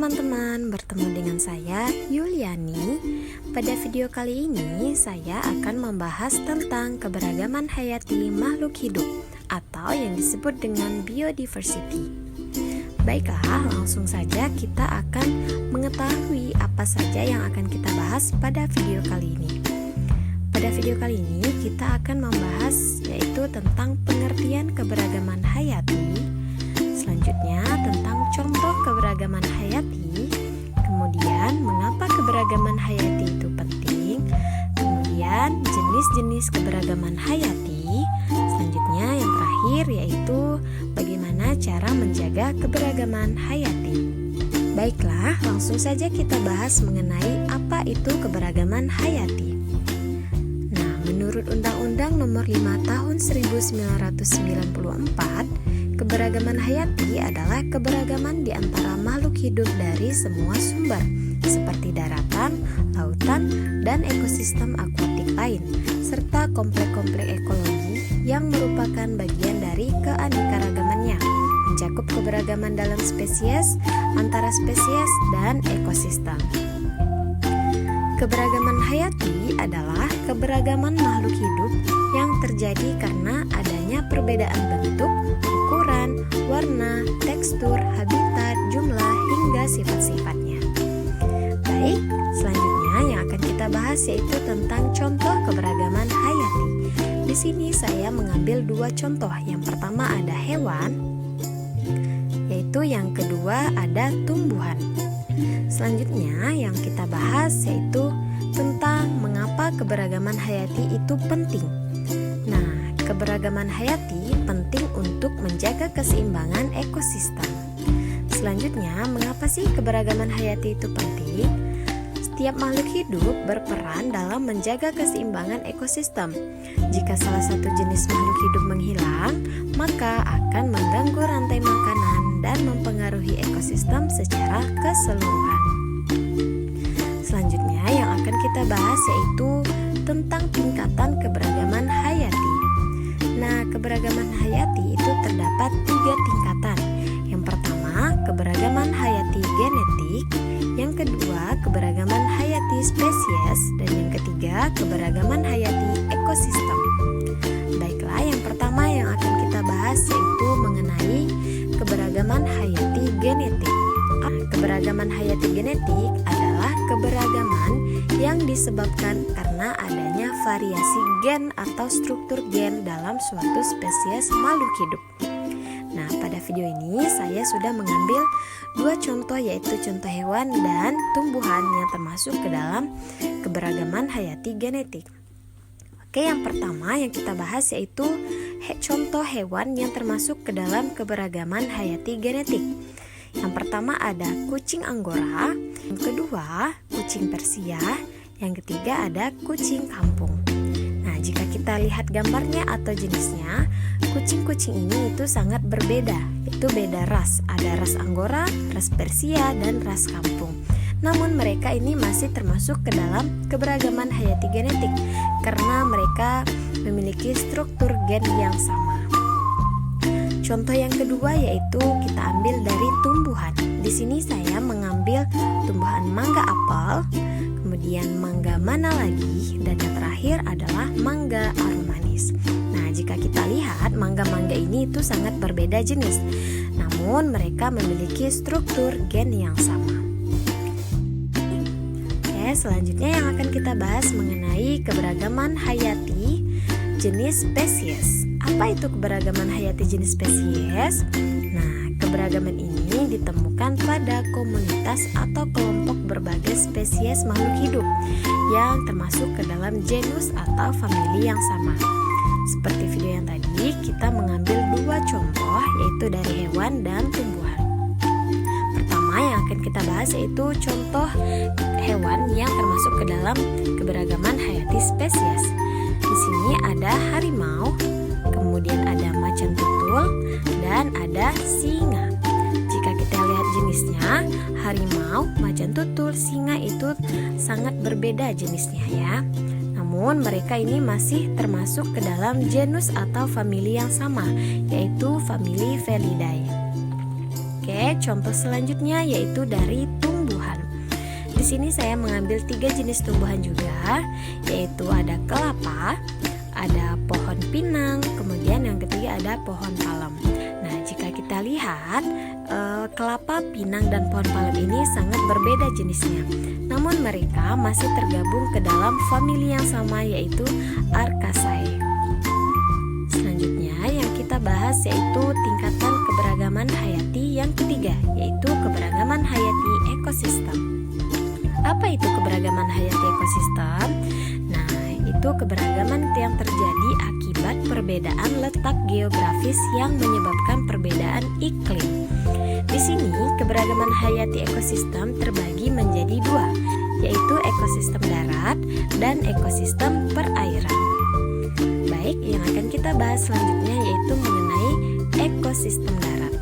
teman-teman, bertemu dengan saya Yuliani. Pada video kali ini saya akan membahas tentang keberagaman hayati makhluk hidup atau yang disebut dengan biodiversity. Baiklah, langsung saja kita akan mengetahui apa saja yang akan kita bahas pada video kali ini. Pada video kali ini kita akan membahas yaitu tentang pengertian keberagaman hayati. Selanjutnya tentang contoh keberagaman hayati, kemudian mengapa keberagaman hayati itu penting, kemudian jenis-jenis keberagaman hayati, selanjutnya yang terakhir yaitu bagaimana cara menjaga keberagaman hayati. Baiklah, langsung saja kita bahas mengenai apa itu keberagaman hayati. Nah, menurut Undang-Undang Nomor 5 Tahun 1994, keberagaman hayati adalah keberagaman di antara makhluk hidup dari semua sumber, seperti daratan, lautan, dan ekosistem akuatik lain, serta komplek-komplek ekologi yang merupakan bagian dari keanekaragamannya, mencakup keberagaman dalam spesies, antara spesies, dan ekosistem. Keberagaman hayati adalah keberagaman makhluk hidup yang terjadi karena adanya perbedaan bentuk, ukuran, warna, tekstur, habitat, jumlah, hingga sifat-sifatnya. Baik, selanjutnya yang akan kita bahas yaitu tentang contoh keberagaman hayati. Di sini saya mengambil dua contoh. Yang pertama ada hewan, yaitu yang kedua ada tumbuhan. Selanjutnya yang kita bahas yaitu tentang mengapa keberagaman hayati itu penting. Nah, keberagaman hayati penting untuk menjaga keseimbangan ekosistem. Selanjutnya, mengapa sih keberagaman hayati itu penting? Setiap makhluk hidup berperan dalam menjaga keseimbangan ekosistem. Jika salah satu jenis makhluk hidup menghilang, maka akan mengganggu rantai makanan dan mempengaruhi ekosistem secara keseluruhan. Selanjutnya yang akan kita bahas yaitu tentang tingkatan keberagaman hayati. Nah, keberagaman hayati itu terdapat 3 tingkatan. Yang pertama, keberagaman hayati genetik, yang kedua, keberagaman hayati spesies, dan yang ketiga, keberagaman hayati ekosistem. Baiklah, yang pertama yang akan kita bahas yaitu mengenai keberagaman hayati genetik. Keberagaman hayati genetik adalah keberagaman yang disebabkan karena adanya variasi gen atau struktur gen dalam suatu spesies makhluk hidup. Nah, pada video ini saya sudah mengambil dua contoh yaitu contoh hewan dan tumbuhan yang termasuk ke dalam keberagaman hayati genetik. Oke, yang pertama yang kita bahas yaitu contoh hewan yang termasuk ke dalam keberagaman hayati genetik. Yang pertama ada kucing Anggora, yang kedua kucing Persia, yang ketiga ada kucing kampung. Nah, jika kita lihat gambarnya atau jenisnya, kucing-kucing ini itu sangat berbeda. Itu beda ras, ada ras Anggora, ras Persia, dan ras kampung. Namun mereka ini masih termasuk ke dalam keberagaman hayati genetik karena mereka memiliki struktur gen yang sama. Contoh yang kedua yaitu kita ambil dari tumbuhan. Di sini saya mengambil tumbuhan mangga apel, kemudian mangga mana lagi, dan yang terakhir adalah mangga aromanis. Nah, jika kita lihat mangga-mangga ini itu sangat berbeda jenis, namun mereka memiliki struktur gen yang sama. Oke, selanjutnya yang akan kita bahas mengenai keberagaman hayati jenis spesies. Apa itu keberagaman hayati jenis spesies? Nah, keberagaman ini ditemukan pada komunitas atau kelompok berbagai spesies makhluk hidup yang termasuk ke dalam genus atau famili yang sama. Seperti video yang tadi, kita mengambil dua contoh yaitu dari hewan dan tumbuhan. Pertama yang akan kita bahas yaitu contoh hewan yang termasuk ke dalam keberagaman hayati spesies. Di sini ada harimau, kemudian ada macan tutul, dan ada singa. Jika kita lihat jenisnya, harimau, macan tutul, singa itu sangat berbeda jenisnya ya. Namun mereka ini masih termasuk ke dalam genus atau famili yang sama, yaitu famili Felidae. Oke, Oke, contoh selanjutnya yaitu dari tumbuhan. Di sini saya mengambil 3 jenis tumbuhan juga, yaitu ada kelapa, ada pohon pinang, kemudian yang ketiga ada pohon palem. Nah, jika kita lihat kelapa, pinang, dan pohon palem ini sangat berbeda jenisnya. Namun mereka masih tergabung ke dalam famili yang sama, yaitu Arkaceae. Selanjutnya yang kita bahas yaitu tingkatan keberagaman hayati yang ketiga, yaitu keberagaman hayati ekosistem. Apa itu keberagaman hayati ekosistem? Nah, itu keberagaman yang terjadi akibat perbedaan letak geografis yang menyebabkan perbedaan iklim. Di sini, keberagaman hayati ekosistem terbagi menjadi 2, yaitu ekosistem darat dan ekosistem perairan. Baik, yang akan kita bahas selanjutnya yaitu mengenai ekosistem darat.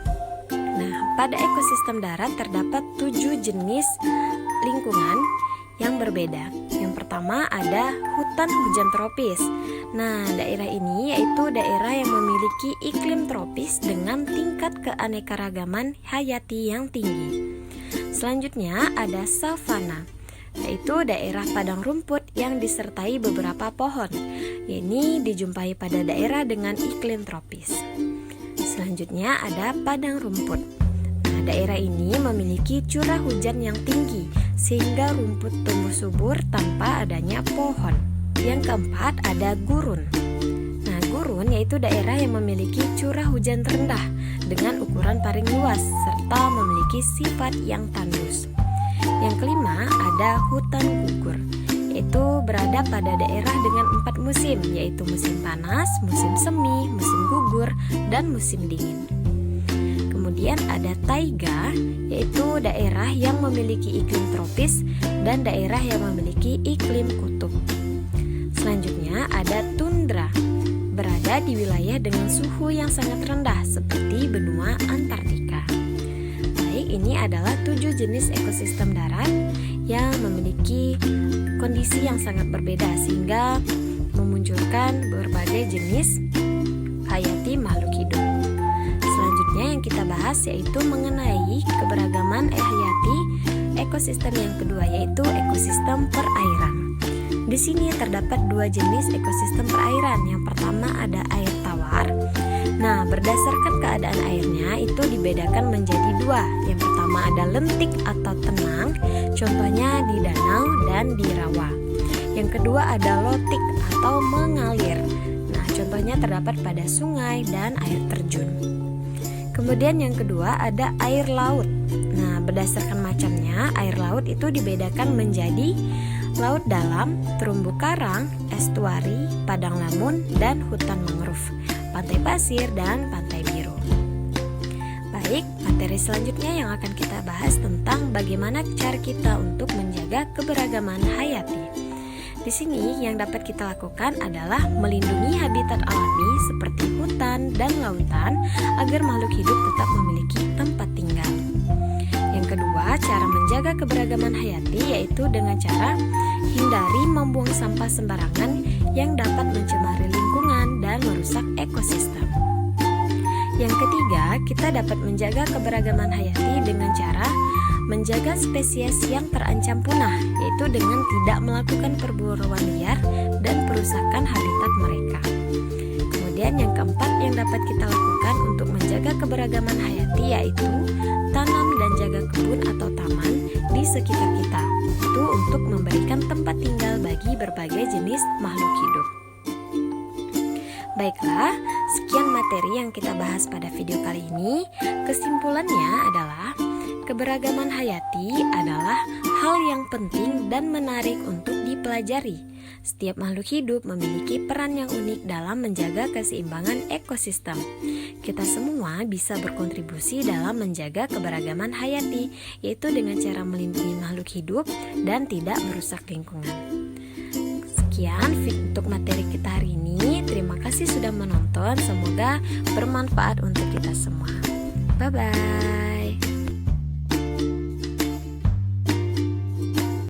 Nah, pada ekosistem darat terdapat 7 jenis lingkungan yang berbeda. Yang pertama ada hutan hujan tropis. Nah, daerah ini yaitu daerah yang memiliki iklim tropis dengan tingkat keanekaragaman hayati yang tinggi. Selanjutnya ada savana, yaitu daerah padang rumput yang disertai beberapa pohon. Ini dijumpai pada daerah dengan iklim tropis. Selanjutnya ada padang rumput. Nah, daerah ini memiliki curah hujan yang tinggi sehingga rumput tumbuh subur tanpa adanya pohon. Yang keempat ada gurun. Nah, gurun yaitu daerah yang memiliki curah hujan terendah dengan ukuran paling luas serta memiliki sifat yang tandus. Yang kelima ada hutan gugur, yaitu berada pada daerah dengan 4 musim, yaitu musim panas, musim semi, musim gugur, dan musim dingin. Kemudian ada taiga, yaitu daerah yang memiliki iklim tropis dan daerah yang memiliki iklim kutub. Selanjutnya ada tundra, berada di wilayah dengan suhu yang sangat rendah seperti benua Antartika. Baik, ini adalah 7 jenis ekosistem darat yang memiliki kondisi yang sangat berbeda sehingga memunculkan berbagai jenis hayati makhluk hidup. Selanjutnya yang kita bahas yaitu mengenai keberagaman hayati ekosistem yang kedua, yaitu ekosistem perairan. Di sini terdapat 2 jenis ekosistem perairan. Yang pertama ada air tawar. Nah, berdasarkan keadaan airnya itu dibedakan menjadi 2. Yang pertama ada lentik atau tenang, contohnya di danau dan di rawa. Yang kedua ada lotik atau mengalir. Nah, contohnya terdapat pada sungai dan air terjun. Kemudian yang kedua ada air laut. Nah, berdasarkan macamnya, air laut itu dibedakan menjadi laut dalam, terumbu karang, estuari, padang lamun, dan hutan mangrove, pantai pasir, dan pantai biru. Baik, materi selanjutnya yang akan kita bahas tentang bagaimana cara kita untuk menjaga keberagaman hayati. Di sini yang dapat kita lakukan adalah melindungi habitat alami seperti hutan dan lautan agar makhluk hidup tetap memiliki tempat tinggal. Yang kedua, cara menjaga keberagaman hayati yaitu dengan cara hindari membuang sampah sembarangan yang dapat mencemari lingkungan dan merusak ekosistem. Yang ketiga, kita dapat menjaga keberagaman hayati dengan cara menjaga spesies yang terancam punah, yaitu dengan tidak melakukan perburuan liar dan perusakan habitat mereka. Kemudian yang keempat yang dapat kita lakukan untuk menjaga keberagaman hayati yaitu tanam dan jaga kebun atau taman di sekitar kita. Itu untuk memberikan tempat tinggal bagi berbagai jenis makhluk hidup. Baiklah, sekian materi yang kita bahas pada video kali ini. Kesimpulannya adalah keberagaman hayati adalah hal yang penting dan menarik untuk dipelajari. Setiap makhluk hidup memiliki peran yang unik dalam menjaga keseimbangan ekosistem. Kita semua bisa berkontribusi dalam menjaga keberagaman hayati, yaitu dengan cara melindungi makhluk hidup dan tidak merusak lingkungan. Sekian untuk materi kita hari ini. Terima kasih sudah menonton. Semoga bermanfaat untuk kita semua. Bye-bye.